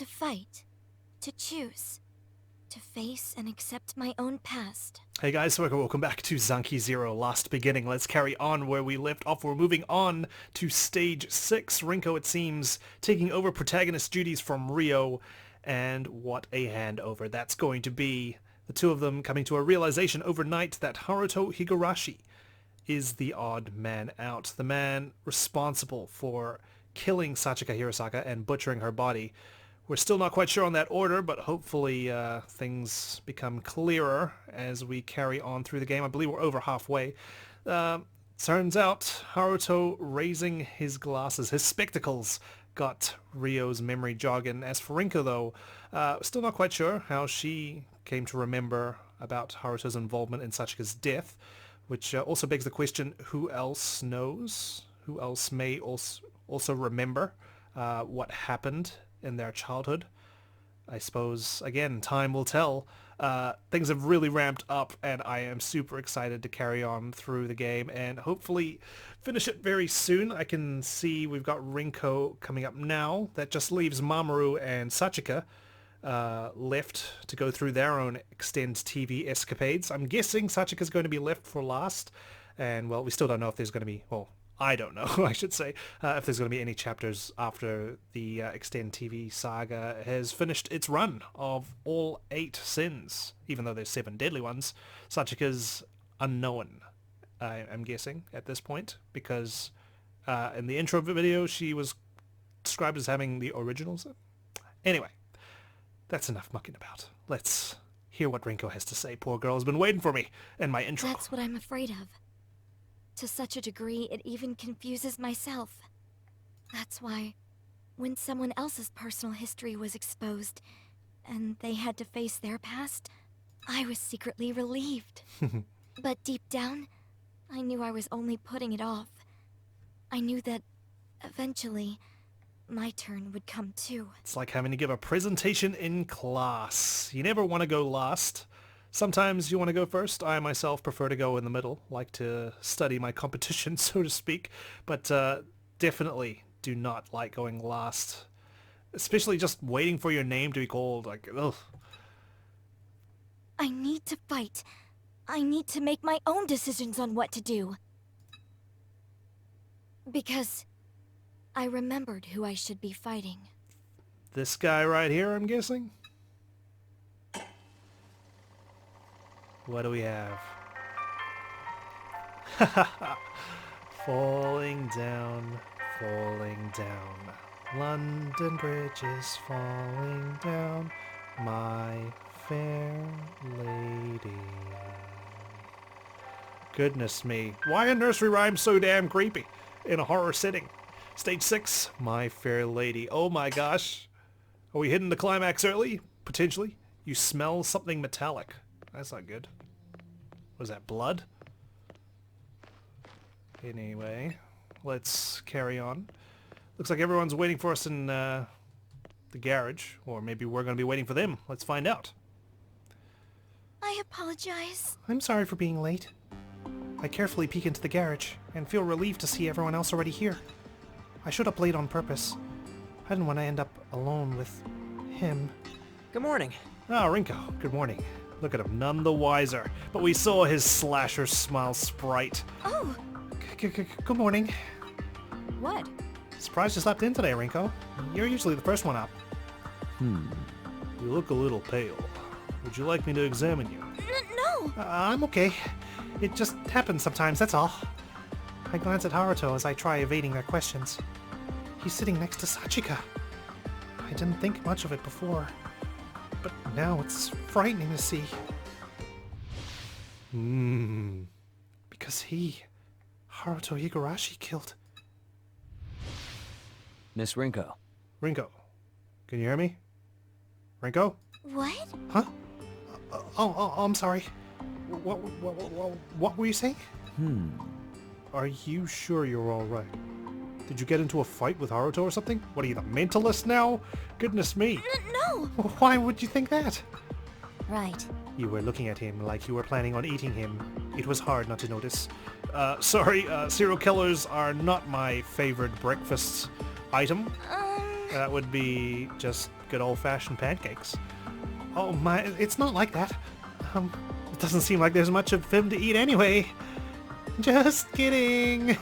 To fight. To choose. To face and accept my own past. Hey guys, so welcome back to Zanki Zero, Last Beginning. Let's carry on where we left off. We're moving on to Stage 6. Rinko, it seems, taking over protagonist duties from Rio. And what a handover that's going to be. The two of them coming to a realization overnight that Haruto Higurashi is the odd man out. The man responsible for killing Sachika Hirosaka and butchering her body. We're still not quite sure on that order, but hopefully things become clearer as we carry on through the game. I believe we're over halfway. Turns out Haruto raising his glasses, his spectacles, got Ryo's memory jogging. As for Rinko, though, still not quite sure how she came to remember about Haruto's involvement in Sachika's death, which also begs the question, who else knows? Who else may also remember what happened in their childhood? I suppose, again, time will tell. Things have really ramped up, and I am super excited to carry on through the game and hopefully finish it very soon. I can see we've got Rinko coming up now. That just leaves Mamoru and Sachika left to go through their own Extend TV escapades. I'm guessing Sachika's going to be left for last, and, well, we still don't know if there's going to be, well, I don't know, I should say, if there's going to be any chapters after the Extend TV saga has finished its run of all 8 sins, even though there's 7 deadly ones. Sachika's unknown, I'm guessing, at this point, because in the intro video she was described as having the original sin. Anyway, that's enough mucking about. Let's hear what Rinko has to say. Poor girl has been waiting for me and my intro. That's what I'm afraid of. To such a degree, it even confuses myself. That's why, when someone else's personal history was exposed, and they had to face their past, I was secretly relieved. But deep down, I knew I was only putting it off. I knew that, eventually, my turn would come too. It's like having to give a presentation in class. You never want to go last. Sometimes you want to go first. I myself prefer to go in the middle, like to study my competition, so to speak, but definitely do not like going last, especially just waiting for your name to be called. Like, ugh. I need to fight. I need to make my own decisions on what to do. Because I remembered who I should be fighting. This guy right here, I'm guessing? What do we have? Falling down, falling down. London Bridge is falling down, my fair lady. Goodness me. Why are nursery rhymes so damn creepy in a horror setting? Stage 6, my fair lady. Oh my gosh. Are we hitting the climax early? Potentially. You smell something metallic. That's not good. Was that blood? Anyway, let's carry on. Looks like everyone's waiting for us in the garage, or maybe we're going to be waiting for them. Let's find out. I apologize. I'm sorry for being late. I carefully peek into the garage and feel relieved to see everyone else already here. I showed up late on purpose. I didn't want to end up alone with him. Good morning. Ah, Rinko, good morning. Look at him, none the wiser. But we saw his slasher smile sprite. Oh! Good morning. What? Surprised you slept in today, Rinko. You're usually the first one up. You look a little pale. Would you like me to examine you? No! I'm okay. It just happens sometimes, that's all. I glance at Haruto as I try evading their questions. He's sitting next to Sachika. I didn't think much of it before, but now it's frightening to see. Because Haruto Higurashi, killed... Miss Rinko. Rinko, can you hear me? Rinko? What? Huh? I'm sorry. What were you saying? Are you sure you're alright? Did you get into a fight with Haruto or something? What are you, the mentalist now? Goodness me. No! Why would you think that? Right. You were looking at him like you were planning on eating him. It was hard not to notice. Sorry, serial killers are not my favorite breakfast item. That would be just good old-fashioned pancakes. Oh my, it's not like that. It doesn't seem like there's much of him to eat anyway. Just kidding.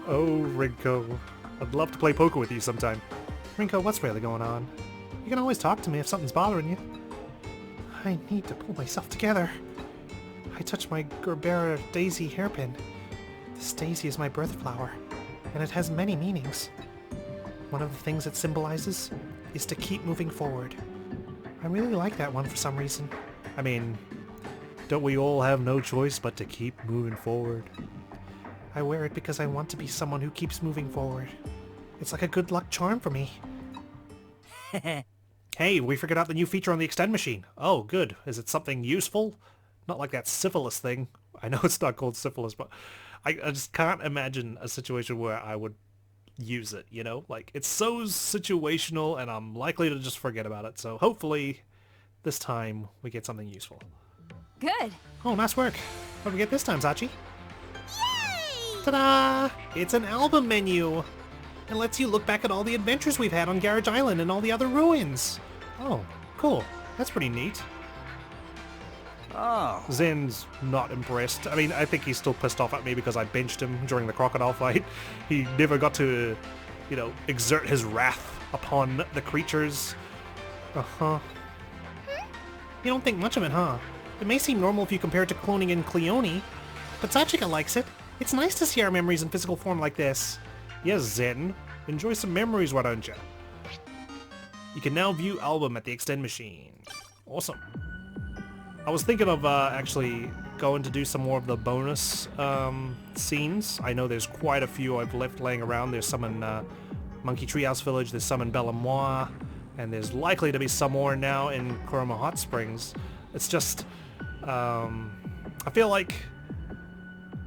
Oh, Rinko. I'd love to play poker with you sometime. Rinko, what's really going on? You can always talk to me if something's bothering you. I need to pull myself together. I touched my Gerbera daisy hairpin. This daisy is my birth flower, and it has many meanings. One of the things it symbolizes is to keep moving forward. I really like that one for some reason. I mean, don't we all have no choice but to keep moving forward? I wear it because I want to be someone who keeps moving forward. It's like a good luck charm for me. Hey, we figured out the new feature on the extend machine. Oh, good. Is it something useful? Not like that syphilis thing. I know it's not called syphilis, but I just can't imagine a situation where I would use it, you know? Like, it's so situational and I'm likely to just forget about it. So hopefully this time we get something useful. Good. Oh, nice work. What did we get this time, Sachi? Yay! Ta-da! It's an album menu! It lets you look back at all the adventures we've had on Garage Island and all the other ruins. Oh, cool. That's pretty neat. Oh. Zen's not impressed. I mean, I think he's still pissed off at me because I benched him during the crocodile fight. He never got to, you know, exert his wrath upon the creatures. Uh-huh. You don't think much of it, huh? It may seem normal if you compare it to cloning in Cleone, but Sachika likes it. It's nice to see our memories in physical form like this. Yes, Zen. Enjoy some memories, why don't you? You can now view album at the extend machine. Awesome. I was thinking of actually going to do some more of the bonus scenes. I know there's quite a few I've left laying around. There's some in Monkey Treehouse Village, there's some in Belle Moi, and there's likely to be some more now in Coromo Hot Springs. It's just, I feel like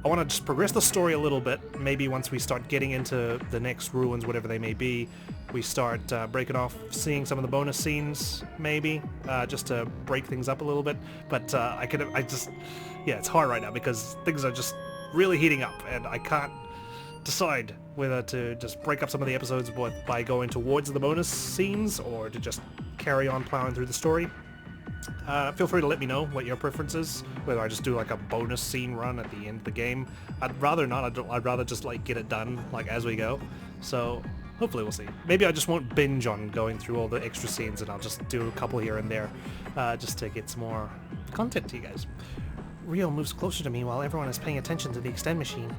I want to just progress the story a little bit. Maybe once we start getting into the next ruins, whatever they may be, we start breaking off, seeing some of the bonus scenes, maybe, just to break things up a little bit. But yeah, it's hard right now because things are just really heating up, and I can't decide whether to just break up some of the episodes by going towards the bonus scenes or to just carry on plowing through the story. Feel free to let me know what your preference is, whether I just do like a bonus scene run at the end of the game. I'd rather not. I'd rather just like get it done like as we go. So hopefully we'll see. Maybe I just won't binge on going through all the extra scenes and I'll just do a couple here and there just to get some more content to you guys. Rio moves closer to me while everyone is paying attention to the extend machine.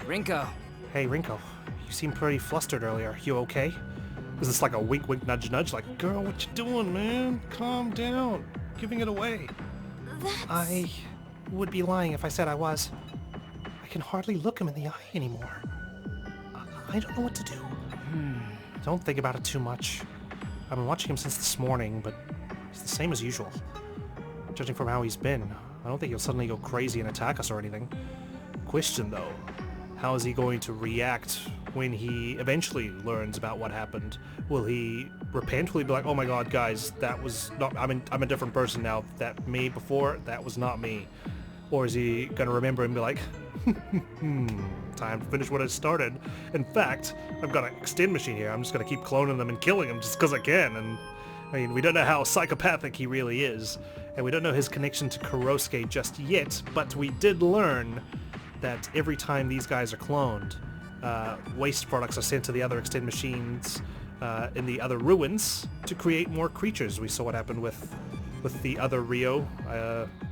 Rinko. Hey, Rinko, you seemed pretty flustered earlier. You okay? Is this like a wink wink nudge nudge? Like, girl, what you doing, man? Calm down. Giving it away. I would be lying if I said I was. I can hardly look him in the eye anymore. I don't know what to do. Don't think about it too much. I've been watching him since this morning, but he's the same as usual. Judging from how he's been, I don't think he'll suddenly go crazy and attack us or anything. Question though, how is he going to react when he eventually learns about what happened? Will he repent? Will he be like, oh my god, guys, that was not, I'm a different person now. That me before, that was not me. Or is he going to remember and be like, time to finish what I started. In fact, I've got an extend machine here. I'm just going to keep cloning them and killing them just because I can. And I mean, we don't know how psychopathic he really is. And we don't know his connection to Kurosuke just yet, but we did learn that every time these guys are cloned, waste products are sent to the other extend machines in the other ruins to create more creatures. We saw what happened with the other Rio,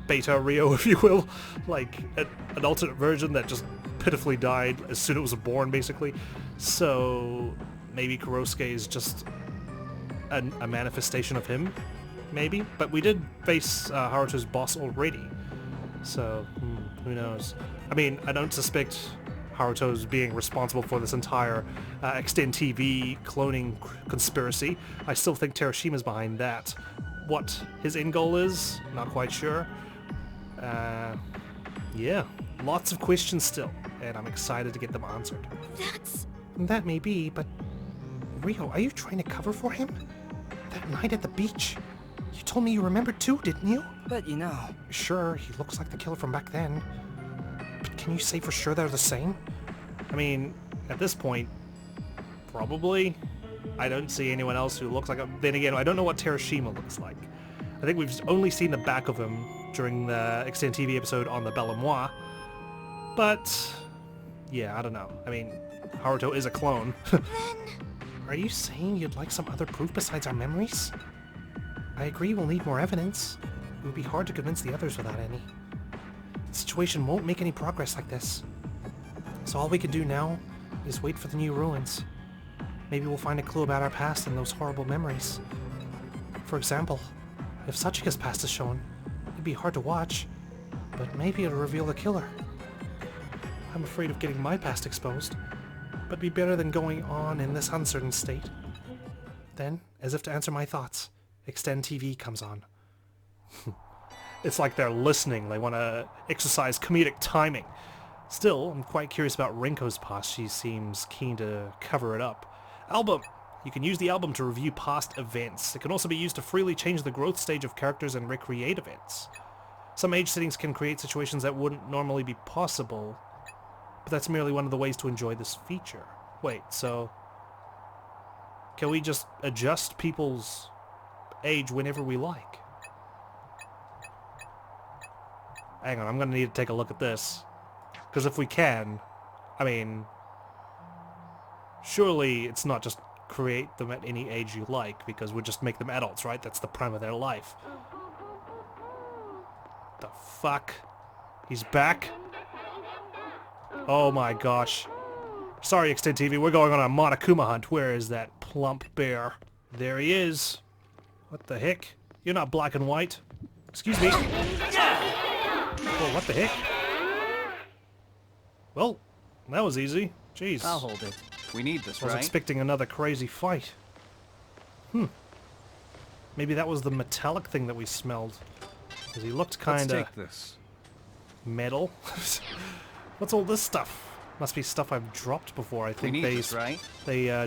Beta Rio, if you will, like an alternate version that just pitifully died as soon as it was born, basically. So maybe Kurosuke is just a manifestation of him, maybe. But we did face Haruto's boss already, so who knows? I mean, I don't suspect Haruto's being responsible for this entire Extend TV cloning conspiracy. I still think Terashima's behind that. What his end goal is, not quite sure. Yeah, lots of questions still, and I'm excited to get them answered. That may be, but Rio, are you trying to cover for him? That night at the beach, you told me you remembered too, didn't you? But you know... Sure, he looks like the killer from back then. But can you say for sure they're the same? I mean, at this point, probably. I don't see anyone else who looks like him. Then again, I don't know what Terashima looks like. I think we've only seen the back of him during the extended TV episode on the Belle Moi. But, yeah, I don't know. I mean, Haruto is a clone. Are you saying you'd like some other proof besides our memories? I agree we'll need more evidence. It would be hard to convince the others without any. The situation won't make any progress like this. So all we can do now is wait for the new ruins. Maybe we'll find a clue about our past and those horrible memories. For example, if Sachika's past is shown, it'd be hard to watch, but maybe it'll reveal the killer. I'm afraid of getting my past exposed, but be better than going on in this uncertain state. Then, as if to answer my thoughts, Extend TV comes on. It's like they're listening. They want to exercise comedic timing. Still, I'm quite curious about Rinko's past. She seems keen to cover it up. Album. You can use the album to review past events. It can also be used to freely change the growth stage of characters and recreate events. Some age settings can create situations that wouldn't normally be possible, but that's merely one of the ways to enjoy this feature. Wait, so can we just adjust people's age whenever we like? Hang on, I'm going to need to take a look at this. Because if we can, I mean, surely it's not just create them at any age you like, because we'll just make them adults, right? That's the prime of their life. The fuck? He's back? Oh my gosh. Sorry, Extend TV, we're going on a Monokuma hunt. Where is that plump bear? There he is. What the heck? You're not black and white. Excuse me. Whoa, what the heck? Well, that was easy. Jeez. I'll hold it. We need this, I was right? expecting another crazy fight. Maybe that was the metallic thing that we smelled. Because he looked Let's kinda take this. metal. What's all this stuff? Must be stuff I've dropped before. I We think need they this, right?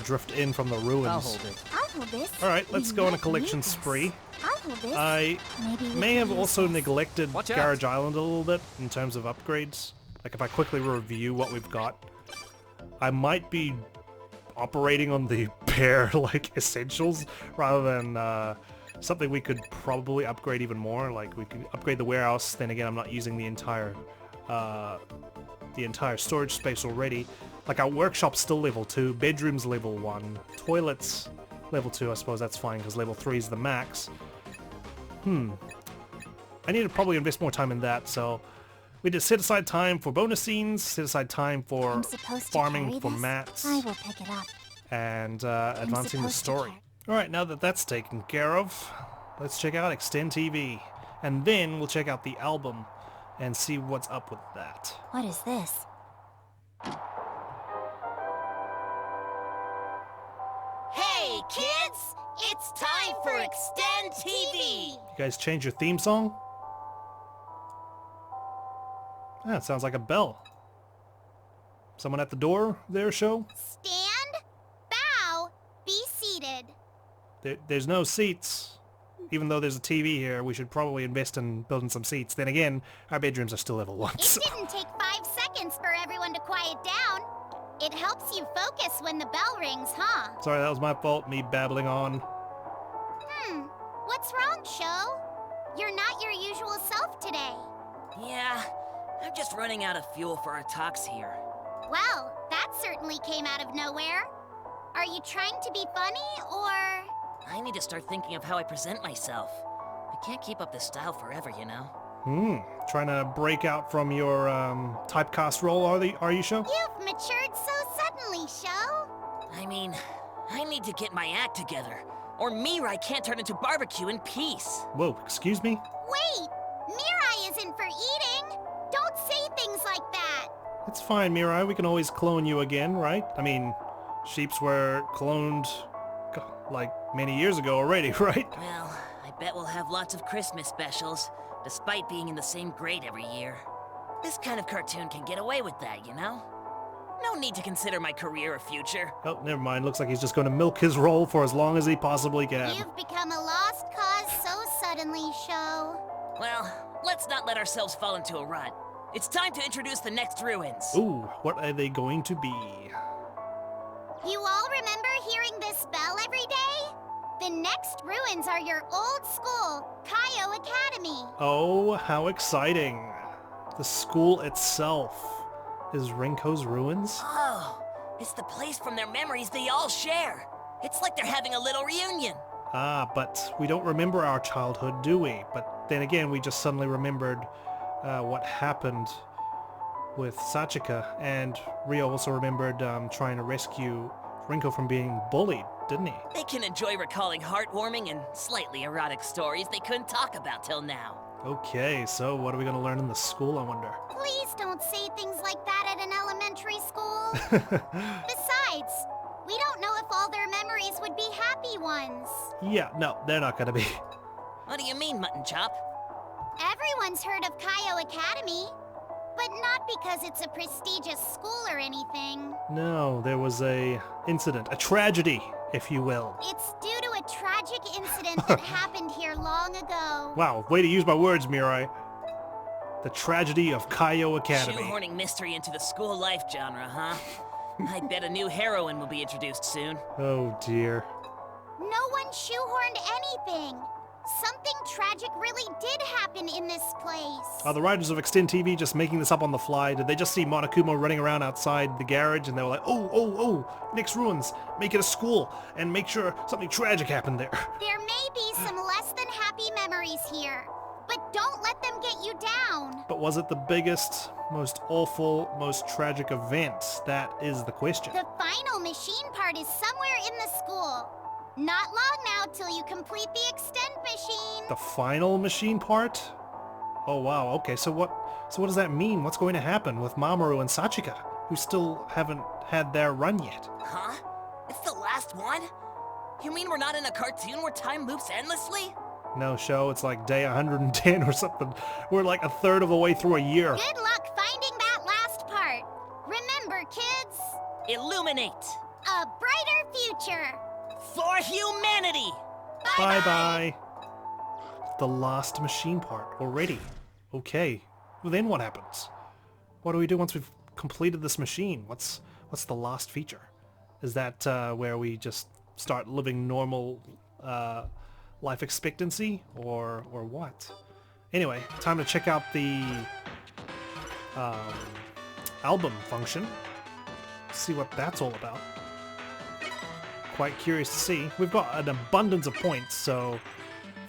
drift in from the ruins. I'll hold it. I'll hold this. Alright, let's We go on a might collection need this. spree. I'll hold this. I Maybe we may can have use also this. neglected Watch out. Garage Island a little bit in terms of upgrades. Like if I quickly review what we've got, I might be operating on the bare like essentials rather than something we could probably upgrade even more. Like we could upgrade the warehouse. Then again, I'm not using the entire storage space already. Like our workshop's still level 2, bedroom's level 1, toilets level 2. I suppose that's fine because level 3 is the max. I need to probably invest more time in that, so we just set aside time for bonus scenes, set aside time for I'm supposed to farming carry for this? mats, I will pick it up. and advancing the supposed to story. carry- Alright, now that that's taken care of, let's check out Extend TV. And then we'll check out the album and see what's up with that. What is this? Hey, kids! It's time for Extend TV! You guys change your theme song? Ah, it sounds like a bell. Someone at the door there, show? Stand, bow, be seated. There's no seats. Even though there's a TV here, we should probably invest in building some seats. Then again, our bedrooms are still level 1. It So. didn't take 5 seconds for everyone to quiet down. It helps you focus when the bell rings, huh? Sorry, that was my fault, me babbling on. What's wrong, Sho? You're not your usual self today. Yeah, I'm just running out of fuel for our talks here. Well, that certainly came out of nowhere. Are you trying to be funny, or... I need to start thinking of how I present myself. I can't keep up this style forever, you know? Trying to break out from your typecast role, are you, show? You've matured so suddenly, Sho. I mean, I need to get my act together, or Mirai can't turn into barbecue in peace. Whoa, excuse me? Wait! Mirai isn't for eating! Don't say things like that! It's fine, Mirai. We can always clone you again, right? I mean, sheeps were cloned, like, many years ago already, right? Well, I bet we'll have lots of Christmas specials, despite being in the same grade every year. This kind of cartoon can get away with that, you know? No need to consider my career or future. Oh, never mind. Looks like he's just going to milk his role for as long as he possibly can. You've become a lost cause so suddenly, Sho. Well, let's not let ourselves fall into a rut. It's time to introduce the next ruins. Ooh, what are they going to be? You all remember hearing this bell every day? The next ruins are your old school, Keio Academy. Oh, how exciting. The school itself is Rinko's ruins? Oh, it's the place from their memories they all share. It's like they're having a little reunion. Ah, but we don't remember our childhood, do we? But then again, we just suddenly remembered what happened with Sachika, and Ryo also remembered trying to rescue Rinko from being bullied, didn't he? They can enjoy recalling heartwarming and slightly erotic stories they couldn't talk about till now. Okay, so what are we going to learn in the school, I wonder? Please don't say things like that at an elementary school. Besides, we don't know if all their memories would be happy ones. Yeah, no, they're not going to be. What do you mean, Mutton Chop? Everyone's heard of Keio Academy, but not because it's a prestigious school or anything. No, there was a incident, a tragedy, if you will. It's due to a tragic incident that happened here long ago. Wow, way to use my words, Mirai. The tragedy of Keio Academy. Shoehorning mystery into the school life genre, huh? I bet a new heroine will be introduced soon. Oh dear. No one shoehorned anything. Something tragic really did happen in this place. Are the writers of Extend TV just making this up on the fly? Did they just see Monokuma running around outside the garage and they were like, oh, next ruins, make it a school, and make sure something tragic happened there? There may be some less than happy memories here, but don't let them get you down. But was it the biggest, most awful, most tragic event? That is the question. The final machine part is somewhere in the school. Not long now till you complete the extend machine. The final machine part? Oh wow, okay, so what does that mean? What's going to happen with Mamoru and Sachika, who still haven't had their run yet? Huh? It's the last one? You mean we're not in a cartoon where time loops endlessly? No, show, it's like day 110 or something. We're like a third of the way through a year. Good luck finding that last part. Remember, kids, Illuminate! a brighter future. For humanity! Bye-bye. The last machine part already. Okay, well, then what happens? What do we do once we've completed this machine? What's the last feature? Is that where we just start living normal life expectancy, or what? Anyway, time to check out the album function. See what that's all about. Quite curious to see. We've got an abundance of points, so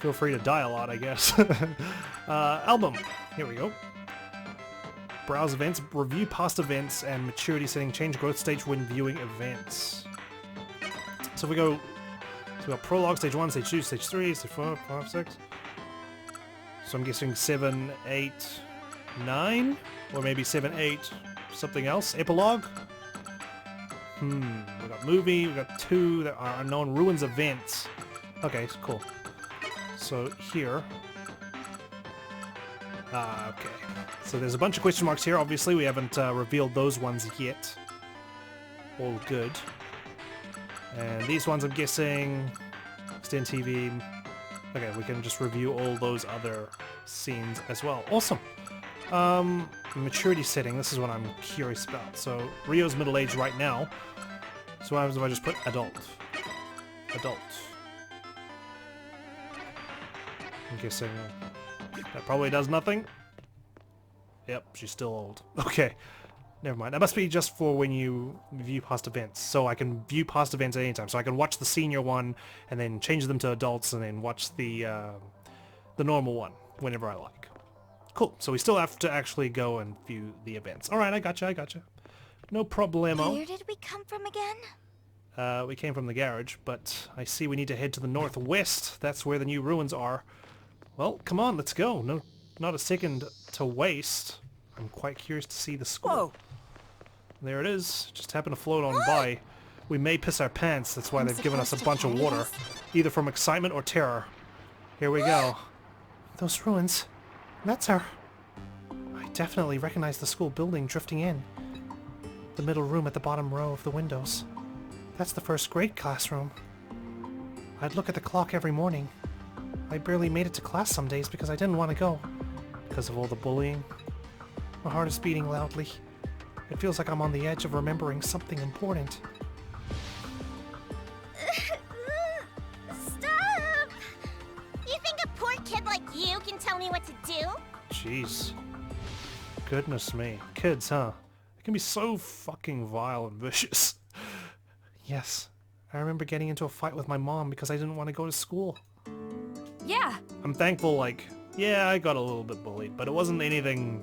feel free to die a lot, I guess. Album. Here we go. Browse events, review past events, and maturity setting. Change growth stage when viewing events. So if we go, so we got prologue, stage 1, stage 2, stage 3, stage 4, 5, 6. So I'm guessing 7, 8, 9? Or maybe 7, 8, something else. Epilogue? We got movie, we got 2 that are unknown ruins events. Okay, cool. So here. Okay. So there's a bunch of question marks here. Obviously, we haven't revealed those ones yet. All good. And these ones, I'm guessing, Extend TV. Okay, we can just review all those other scenes as well. Awesome. Maturity setting, this is what I'm curious about. So Ryo's middle-aged right now. So what happens if I just put adult? Adult. I'm guessing that probably does nothing. Yep, she's still old. Okay, never mind. That must be just for when you view past events. So I can view past events at any time. So I can watch the senior one and then change them to adults and then watch the normal one whenever I like. Cool. So we still have to actually go and view the events. All right, I gotcha. No problemo. Where did we come from again? We came from the garage, but I see we need to head to the northwest. That's where the new ruins are. Well, come on, let's go. No, not a second to waste. I'm quite curious to see the school. Whoa! There it is. Just happened to float on by. We may piss our pants. That's why they've given us a bunch of water. Either from excitement or terror. Here we go. Those ruins. That's her. I definitely recognize the school building drifting in. The middle room at the bottom row of the windows. That's the first grade classroom. I'd look at the clock every morning. I barely made it to class some days because I didn't want to go. Because of all the bullying. My heart is beating loudly. It feels like I'm on the edge of remembering something important. me what to do? Jeez. Goodness me. Kids, huh? They can be so fucking vile and vicious. Yes. I remember getting into a fight with my mom because I didn't want to go to school. Yeah. I'm thankful, like, yeah, I got a little bit bullied, but it wasn't anything,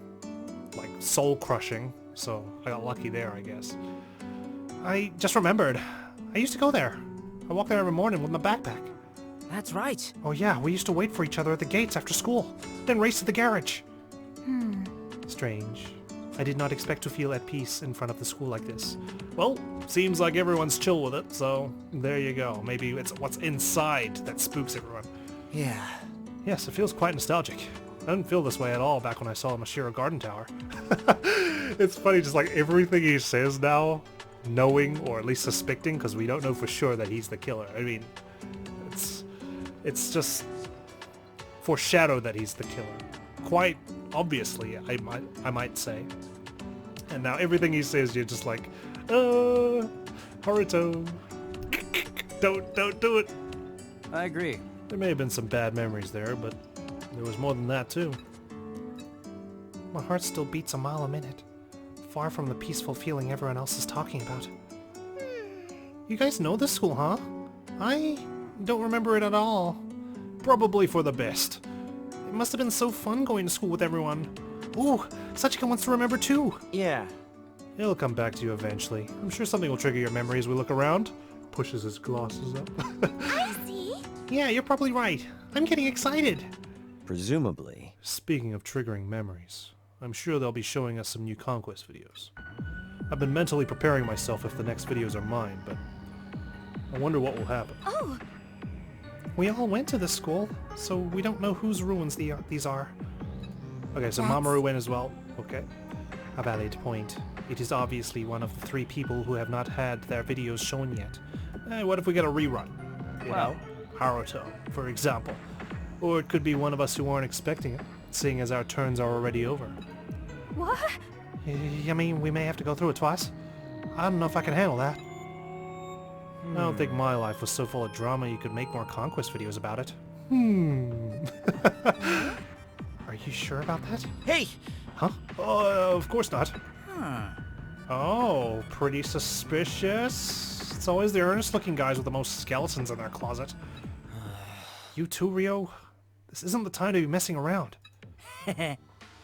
like, soul-crushing, so I got lucky there, I guess. I just remembered. I used to go there. I walk there every morning with my backpack. That's right. Oh yeah, we used to wait for each other at the gates after school, then race to the garage. Strange. I did not expect to feel at peace in front of the school like this. Well, seems like everyone's chill with it, so there you go. Maybe it's what's inside that spooks everyone. Yeah. Yes, it feels quite nostalgic. I didn't feel this way at all back when I saw Mashiro Garden Tower. It's funny, just like everything he says now, knowing or at least suspecting, because we don't know for sure that he's the killer. I mean, it's just foreshadowed that he's the killer. Quite obviously, I might say. And now everything he says, you're just like, Haruto, don't do it. I agree. There may have been some bad memories there, but there was more than that too. My heart still beats a mile a minute, far from the peaceful feeling everyone else is talking about. You guys know this school, huh? I don't remember it at all. Probably for the best. It must have been so fun going to school with everyone. Ooh, Sachika wants to remember too. Yeah. It'll come back to you eventually. I'm sure something will trigger your memory as we look around. Pushes his glasses up. I see. Yeah, you're probably right. I'm getting excited. Presumably. Speaking of triggering memories, I'm sure they'll be showing us some new Conquest videos. I've been mentally preparing myself if the next videos are mine, but I wonder what will happen. Oh, We all went to this school, so we don't know whose ruins these are. Okay, so That's- Mamoru went as well. Okay. A valid point. It is obviously one of the 3 people who have not had their videos shown yet. What if we get a rerun? You Well- know, Haruto, for example. Or it could be one of us who aren't expecting it, seeing as our turns are already over. what? I mean, we may have to go through it twice. I don't know if I can handle that. I don't think my life was so full of drama you could make more Conquest videos about it. Are you sure about that? Hey! Huh? Of course not. Oh, pretty suspicious. It's always the earnest-looking guys with the most skeletons in their closet. You too, Rio? This isn't the time to be messing around.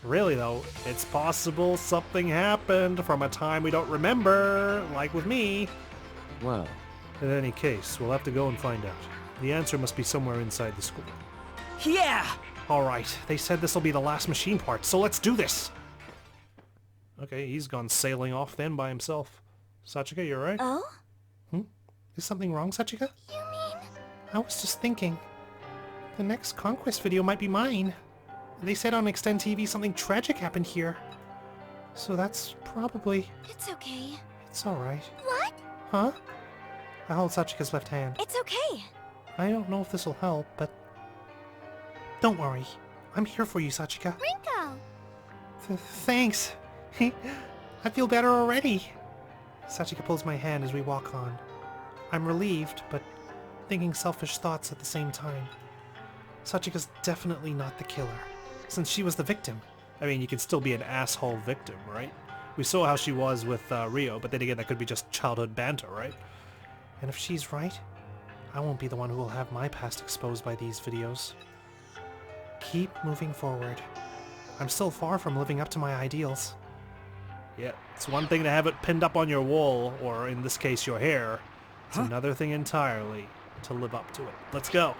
Really though, it's possible something happened from a time we don't remember, like with me. Well, In any case, we'll have to go and find out. The answer must be somewhere inside the school. yeah! Alright, they said this will be the last machine part, so let's do this! Okay, he's gone sailing off then by himself. Sachika, you alright? Oh? Is something wrong, Sachika? You mean... I was just thinking. The next Conquest video might be mine. They said on Extend TV something tragic happened here. So that's probably... It's okay. It's alright. What? Huh? I hold Sachika's left hand. It's okay. I don't know if this will help, but... Don't worry. I'm here for you, Sachika. Rinko! Thanks. I feel better already. Sachika pulls my hand as we walk on. I'm relieved, but thinking selfish thoughts at the same time. Sachika's definitely not the killer, since she was the victim. I mean, you can still be an asshole victim, right? We saw how she was with Rio, but then again, that could be just childhood banter, right? And if she's right, I won't be the one who will have my past exposed by these videos. Keep moving forward. I'm still far from living up to my ideals. Yeah, it's one thing to have it pinned up on your wall, or in this case, your hair. It's another thing entirely to live up to it. Let's go.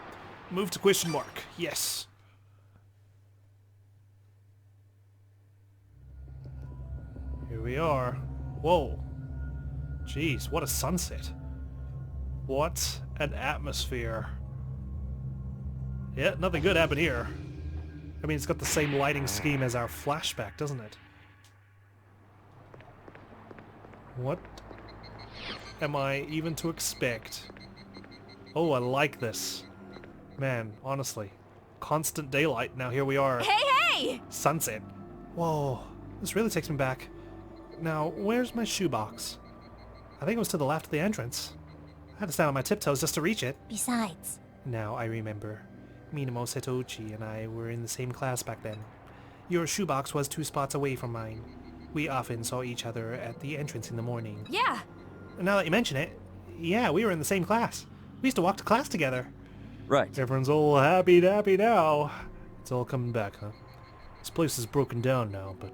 Move to question mark. Yes. Here we are. Whoa. Jeez, what a sunset. What an atmosphere. Yeah, nothing good happened here. I mean, it's got the same lighting scheme as our flashback, doesn't it? What am I even to expect? Oh, I like this. Man, honestly. Constant daylight. Now here we are. Hey, hey! Sunset. Whoa, this really takes me back. Now, where's my shoebox? I think it was to the left of the entrance. I had to stand on my tiptoes just to reach it. Besides, Now I remember. Minamo Setouchi and I were in the same class back then. Your shoebox was 2 spots away from mine. We often saw each other at the entrance in the morning. Yeah. Now that you mention it, yeah, we were in the same class. We used to walk to class together. Right. Everyone's all happy now. It's all coming back, huh? This place is broken down now, but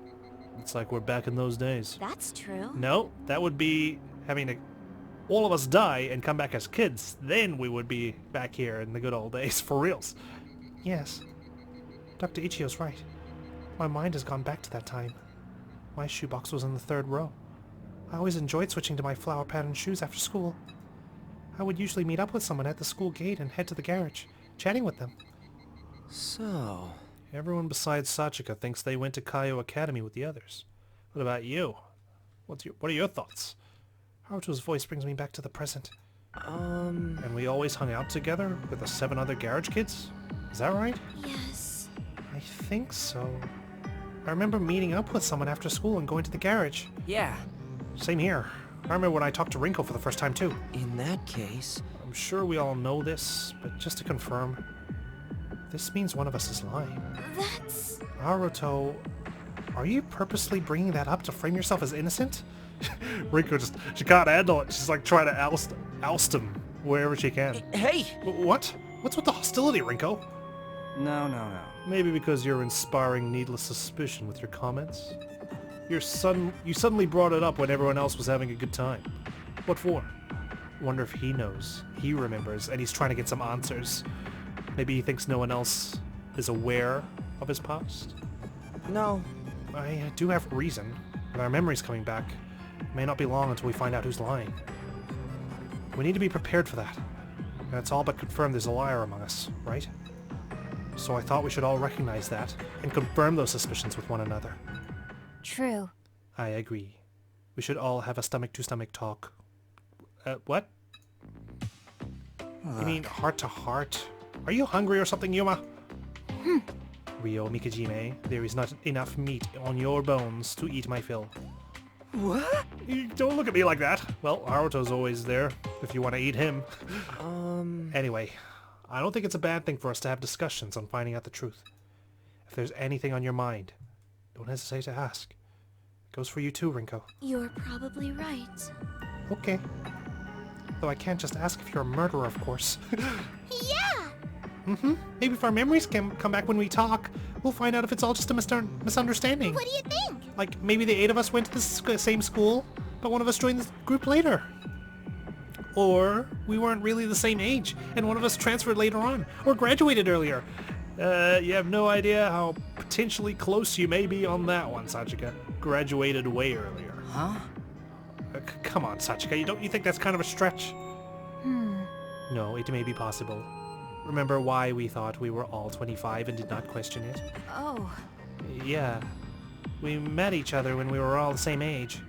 it's like we're back in those days. That's true. No, that would be having all of us die and come back as kids. Then we would be back here in the good old days, for reals. Yes. Dr. Ichio's right. My mind has gone back to that time. My shoebox was in the 3rd row. I always enjoyed switching to my flower-patterned shoes after school. I would usually meet up with someone at the school gate and head to the garage, chatting with them. So... Everyone besides Sachika thinks they went to Keio Academy with the others. What about you? What are your thoughts? Haruto's voice brings me back to the present. And we always hung out together with the 7 other garage kids? Is that right? Yes. I think so. I remember meeting up with someone after school and going to the garage. Yeah. Same here. I remember when I talked to Rinko for the first time too. In that case... I'm sure we all know this, but Just to confirm, this means one of us is lying. That's... Haruto, are you purposely bringing that up to frame yourself as innocent? Rinko she can't handle it. She's like trying to oust him wherever she can. Hey! What? What's with the hostility, Rinko? No. Maybe because you're inspiring needless suspicion with your comments. You suddenly brought it up when everyone else was having a good time. What for? Wonder if he knows. He remembers, and he's trying to get some answers. Maybe he thinks no one else is aware of his past? No. I do have reason, but our memory's coming back. It may not be long until we find out who's lying. We need to be prepared for that. And it's all but confirmed there's a liar among us, right? So I thought we should all recognize that and confirm those suspicions with one another. True. I agree. We should all have a stomach-to-stomach talk. What? You mean heart-to-heart? Are you hungry or something, Yuma? Ryo Mikajime, there is not enough meat on your bones to eat my fill. What? You don't look at me like that. Well, Haruto's always there, if you want to eat him. Anyway, I don't think it's a bad thing for us to have discussions on finding out the truth. If there's anything on your mind, don't hesitate to ask. It goes for you too, Rinko. You're probably right. Okay. Though I can't just ask if you're a murderer, of course. Yeah! Maybe if our memories can come back when we talk, we'll find out if it's all just a misunderstanding. What do you think? Like, maybe the 8 of us went to the same school, but one of us joined the group later. Or we weren't really the same age, and one of us transferred later on, or graduated earlier. You have no idea how potentially close you may be on that one, Sachika. Graduated way earlier. Huh? Come on, Sachika, don't you think that's kind of a stretch? No, it may be possible. Remember why we thought we were all 25 and did not question it? Oh. Yeah. We met each other when we were all the same age.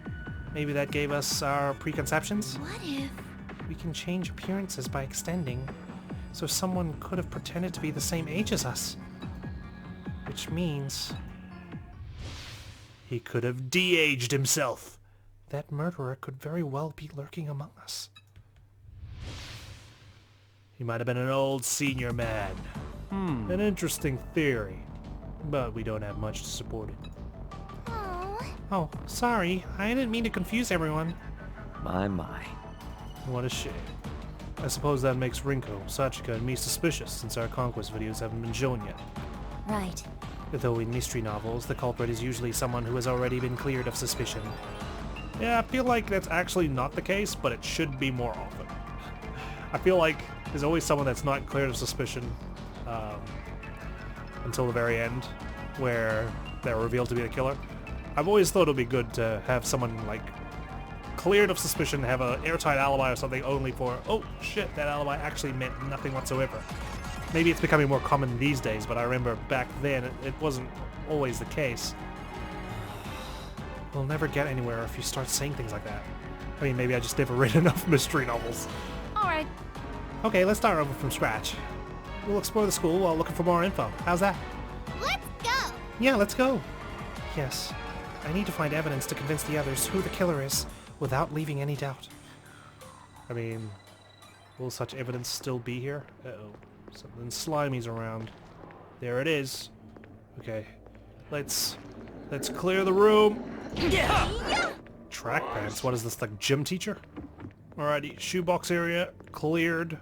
Maybe that gave us our preconceptions? What if... We can change appearances by extending, so someone could have pretended to be the same age as us. Which means... He could have de-aged himself. that murderer could very well be lurking among us. He might have been an old senior man. An interesting theory, but we don't have much to support it. Aww. Oh, sorry. I didn't mean to confuse everyone. My. What a shame. I suppose that makes Rinko, Sachika, and me suspicious since our conquest videos haven't been shown yet. Right. Though in mystery novels, the culprit is usually someone who has already been cleared of suspicion. Yeah, I feel like that's actually not the case, but it should be more often. I feel like there's always someone that's not cleared of suspicion until the very end, where they're revealed to be the killer. I've always thought it would be good to have someone, like, cleared of suspicion, have an airtight alibi or something only for, oh shit, that alibi actually meant nothing whatsoever. Maybe it's becoming more common these days, but I remember back then it wasn't always the case. We'll never get anywhere if you start saying things like that. I mean, maybe I just never read enough mystery novels. Alright. Okay, let's start over from scratch. We'll explore the school while looking for more info. How's that? Let's go! Yeah, let's go. Yes. I need to find evidence to convince the others who the killer is, without leaving any doubt. I mean, will such evidence still be here? Uh-oh. Something slimy's around. There it is. Okay. Let's clear the room. Track pants. What is this, like gym teacher? Alrighty, shoebox area cleared.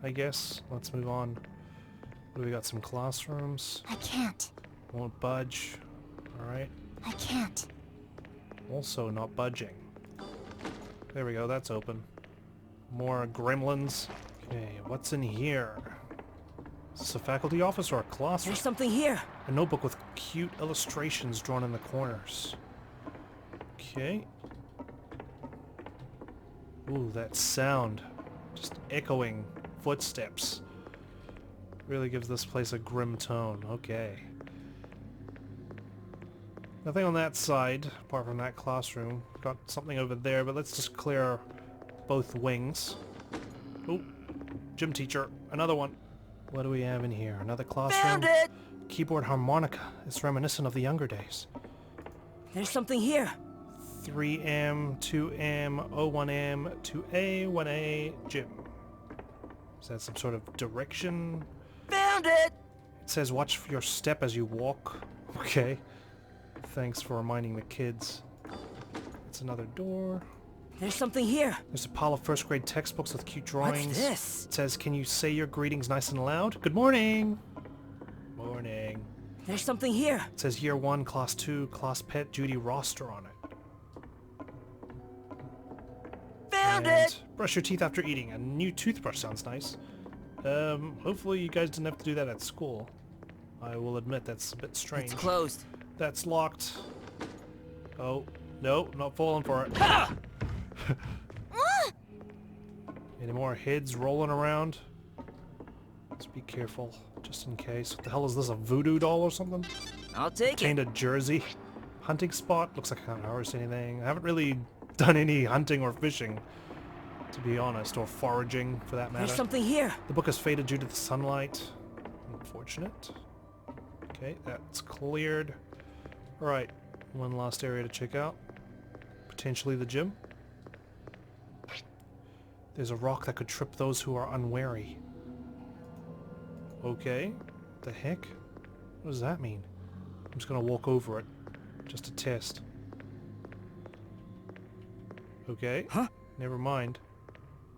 I guess. Let's move on. What do we got? Some classrooms. I can't. Won't budge. Alright. I can't. Also not budging. There we go, that's open. More gremlins. Okay, what's in here? Is this a faculty office or a classroom? There's something here. A notebook with cute illustrations drawn in the corners. Okay. Ooh, that sound. Just echoing footsteps. Really gives this place a grim tone. Okay. Nothing on that side, apart from that classroom. Got something over there, but let's just clear both wings. Oh, gym teacher. Another one. What do we have in here? Another classroom? Found it! Keyboard harmonica. It's reminiscent of the younger days. There's something here. 3M, 2M, O1M, 2A, 1A, gym. Is that some sort of direction? Found it! It says watch your step as you walk. Okay. Thanks for reminding the kids. It's another door. There's something here. There's a pile of first grade textbooks with cute drawings. What's this? It says, can you say your greetings nice and loud? Good morning. Morning. There's something here. It says year 1, class 2, class pet, Judy roster on it. Found And it! brush your teeth after eating. A new toothbrush sounds nice. Hopefully you guys didn't have to do that at school. I will admit that's a bit strange. It's closed. That's locked. Oh, no, not falling for it. Ha! Any more heads rolling around? Let's be careful, just in case. What the hell is this, a voodoo doll or something? I'll take Obtained it. a jersey. Hunting spot. Looks like I can't harvest anything. I haven't really done any hunting or fishing, to be honest, or foraging for that matter. There's something here. The book is faded due to the sunlight. Unfortunate. Okay, that's cleared. Alright, one last area to check out. Potentially the gym. There's a rock that could trip those who are unwary. Okay. The heck? What does that mean? I'm just gonna walk over it. Just to test. Okay. Huh? Never mind.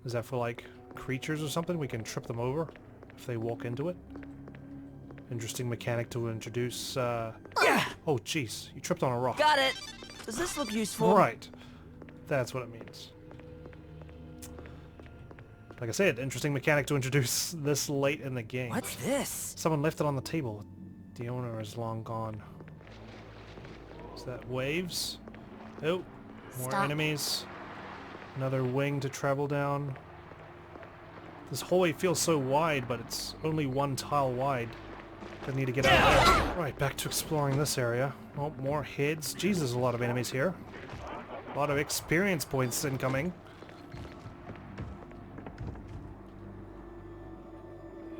Is that for like creatures or something? We can trip them over if they walk into it? Interesting mechanic to introduce, Yeah! Oh jeez, you tripped on a rock. Got it! Does this look useful? Right. That's what it means. Like I said, interesting mechanic to introduce this late in the game. What's this? Someone left it on the table. The owner is long gone. Is that waves? Oh, more Stop. enemies. Another wing to travel down. This hallway feels so wide, but it's only one tile wide. I need to get out of there. Right, back to exploring this area. Oh, more heads. Jeez, there's a lot of enemies here. A lot of experience points incoming.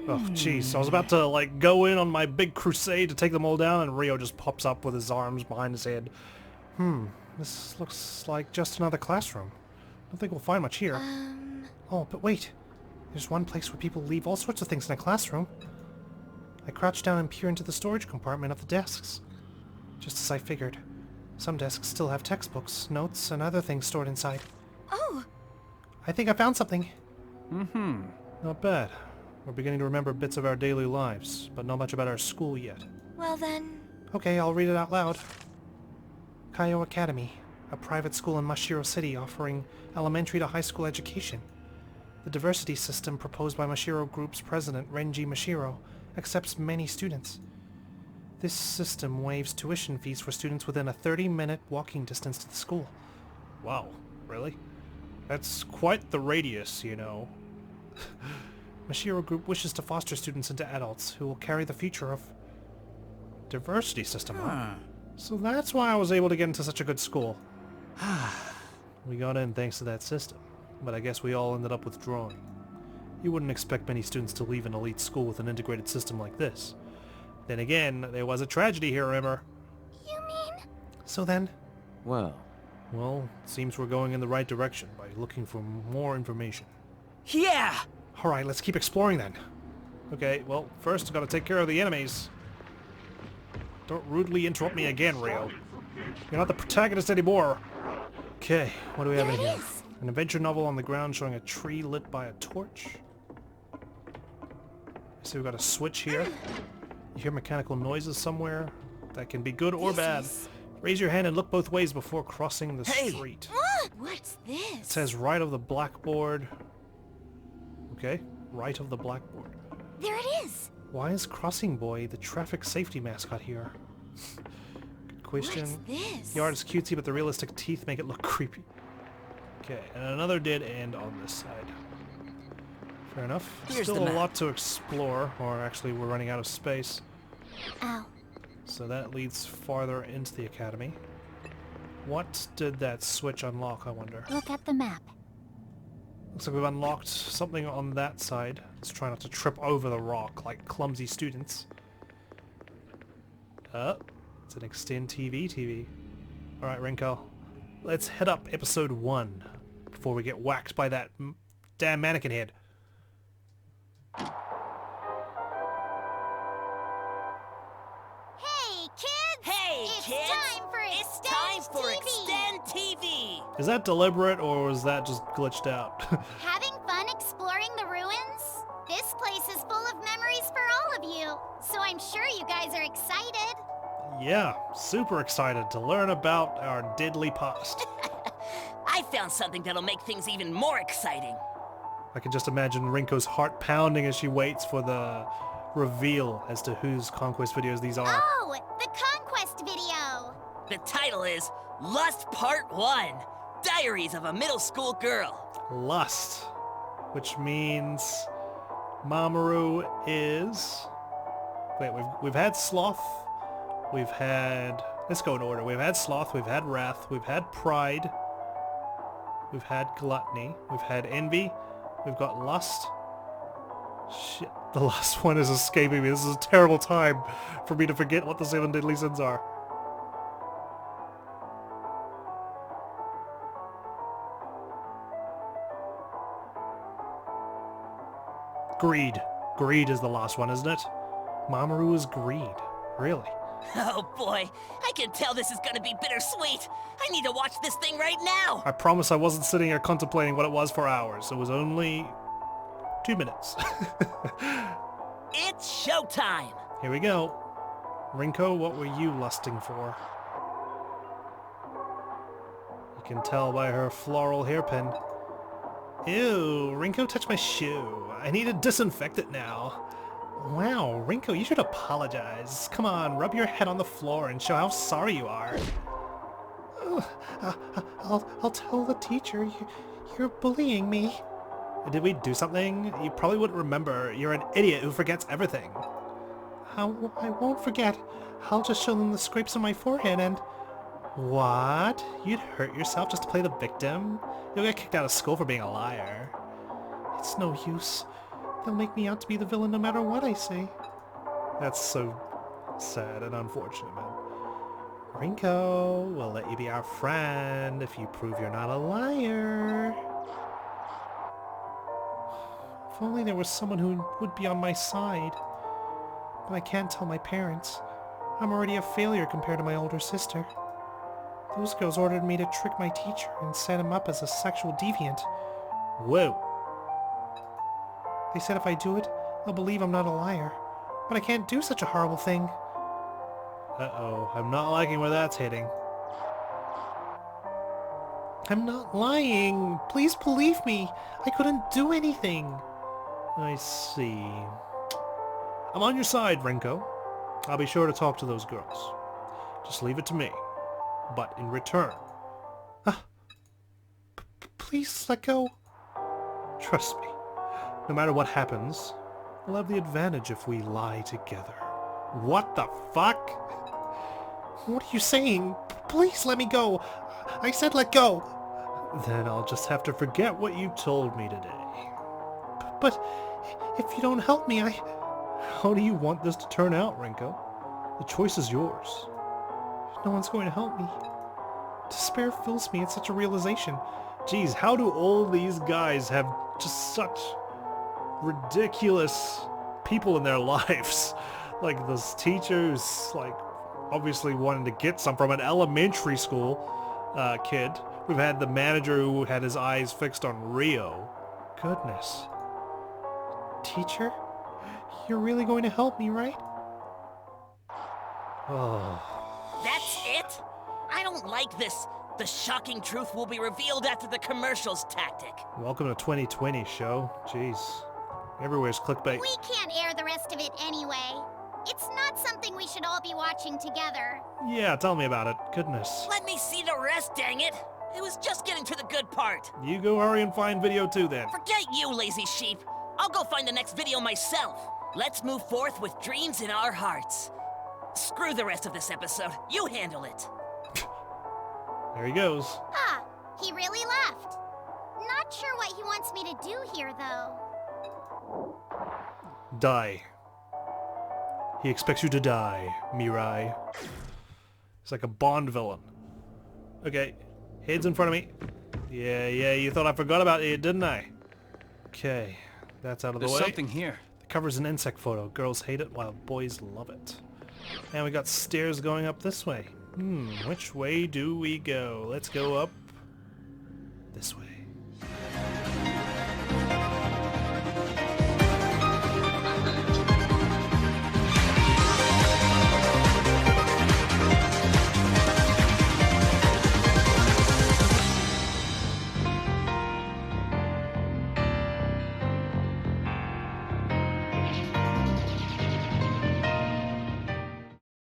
Oh, jeez. I was about to, like, go in on my big crusade to take them all down, and Rio just pops up with his arms behind his head. This looks like just another classroom. I don't think we'll find much here. Oh, but wait. There's one place where people leave all sorts of things in a classroom. I crouch down and peer into the storage compartment of the desks. Just as I figured. Some desks still have textbooks, notes, and other things stored inside. Oh, I think I found something. Not bad. We're beginning to remember bits of our daily lives, but not much about our school yet. well then... Okay, I'll read it out loud. Keio Academy, a private school in Mashiro City offering elementary to high school education. The diversity system proposed by Mashiro Group's president, Renji Mashiro, accepts many students. This system waives tuition fees for students within a 30-minute walking distance to the school. Wow, really? That's quite the radius, you know. Mashiro Group wishes to foster students into adults who will carry the future of... Diversity system, huh? So that's why I was able to get into such a good school. We got in thanks to that system, but I guess we all ended up withdrawing. You wouldn't expect many students to leave an elite school with an integrated system like this. Then again, there was a tragedy here, remember? You mean... So then, Well, Well, it seems we're going in the right direction by looking for more information. Yeah! alright, let's keep exploring then. Okay, well, first I've got to take care of the enemies. Don't rudely interrupt me again, Rio. You're not the protagonist anymore. Okay, what do we have in There it here? is. An adventure novel on the ground showing a tree lit by a torch. So we've got a switch here. You hear mechanical noises somewhere. That can be good or bad. Raise your hand and look both ways before crossing the Hey! street. What's this? It says right of the blackboard. Okay, right of the blackboard. There it is. Why is Crossing Boy the traffic safety mascot here? Good question. What's this? The art is cutesy, but the realistic teeth make it look creepy. Okay, and another dead end on this side. Fair enough. Here's Still the a map. lot to explore, or actually we're running out of space. Ow. So that leads farther into the academy. What did that switch unlock, I wonder? Look at the map. Looks like we've unlocked something on that side. Let's try not to trip over the rock like clumsy students. It's an Extend TV. Alright, Rinko. Let's head up episode 1 before we get whacked by that damn mannequin head. Hey, kids! Hey, it's kids! Time for It's time for TV. Extend TV! Is that deliberate or was that just glitched out? Having fun exploring the ruins? This place is full of memories for all of you, so I'm sure you guys are excited. Yeah, super excited to learn about our deadly past. I found something that'll make things even more exciting. I can just imagine Rinko's heart pounding as she waits for the reveal as to whose conquest videos these are. Oh, the conquest video! The title is Lust Part 1, Diaries of a Middle School Girl. Lust, which means Mamoru is... Wait, we've had Sloth, we've had... Let's go in order. We've had Sloth, we've had Wrath, we've had Pride, we've had Gluttony, we've had Envy, we've got Lust. Shit, the last one is escaping me. This is a terrible time for me to forget what the 7 deadly sins are. Greed. Greed is the last one, isn't it? Mamoru is greed. Really? Oh boy, I can tell this is gonna be bittersweet. I need to watch this thing right now. I promise I wasn't sitting here contemplating what it was for hours. It was only 2 minutes. It's showtime. Here we go. Rinko, what were you lusting for? You can tell by her floral hairpin. Ew, Rinko touched my shoe. I need to disinfect it now. Wow, Rinko, you should apologize. Come on, rub your head on the floor and show how sorry you are. I'll tell the teacher you're bullying me. Did we do something? You probably wouldn't remember. You're an idiot who forgets everything. I won't forget. I'll just show them the scrapes on my forehead and... What? You'd hurt yourself just to play the victim? You'll get kicked out of school for being a liar. It's no use. They'll make me out to be the villain no matter what I say. That's so sad and unfortunate, man. Rinko, we'll let you be our friend if you prove you're not a liar. If only there was someone who would be on my side. But I can't tell my parents. I'm already a failure compared to my older sister. Those girls ordered me to trick my teacher and set him up as a sexual deviant. Whoa. They said if I do it, they'll believe I'm not a liar. But I can't do such a horrible thing. Uh-oh, I'm not liking where that's heading. I'm not lying. Please believe me. I couldn't do anything. I see. I'm on your side, Rinko. I'll be sure to talk to those girls. Just leave it to me. But in return... Please let go. Trust me. No matter what happens, we'll have the advantage if we lie together. What the fuck? What are you saying? Please let me go. I said let go. Then I'll just have to forget what you told me today. But if you don't help me, How do you want this to turn out, Rinko? The choice is yours. no one's going to help me. Despair fills me at such a realization. Geez, how do all these guys have just such ridiculous people in their lives. Like this teacher's like obviously wanting to get some from an elementary school kid. We've had the manager who had his eyes fixed on Rio. Goodness. Teacher? You're really going to help me, right? Oh. That's it? I don't like this. The shocking truth will be revealed after the commercials tactic. Welcome to 2020 show. Jeez. Everywhere's clickbait. We can't air the rest of it anyway. It's not something we should all be watching together. Yeah, tell me about it. Goodness. Let me see the rest, dang it! It was just getting to the good part. You go hurry and find video 2 then. Forget you, lazy sheep. I'll go find the next video myself. Let's move forth with dreams in our hearts. Screw the rest of this episode. You handle it. There he goes. Huh, he really left. Not sure what he wants me to do here, though. Die. He expects you to die, Mirai. He's like a Bond villain. Okay, head's in front of me. Yeah, you thought I forgot about it, didn't I? Okay, that's out of the There's way. something here. The cover's an insect photo. Girls hate it while boys love it. And we got stairs going up this way. Which way do we go? Let's go up this way.